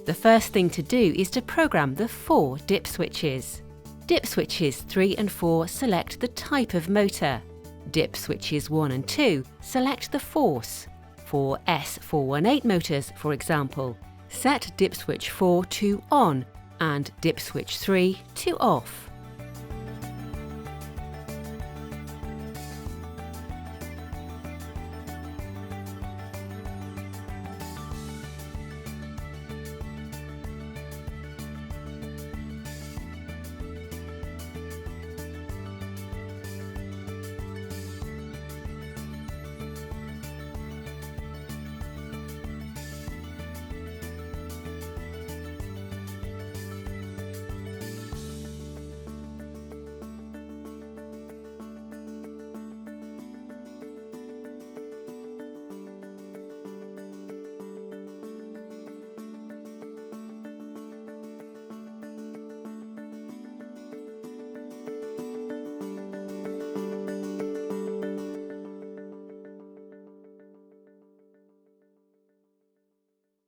The first thing to do is to program the 4 dip switches. Dip switches 3 and 4 select the type of motor. Dip switches 1 and 2 select the force. For S.p.A motors, for example, set dip switch 4 to on and dip switch 3 to off.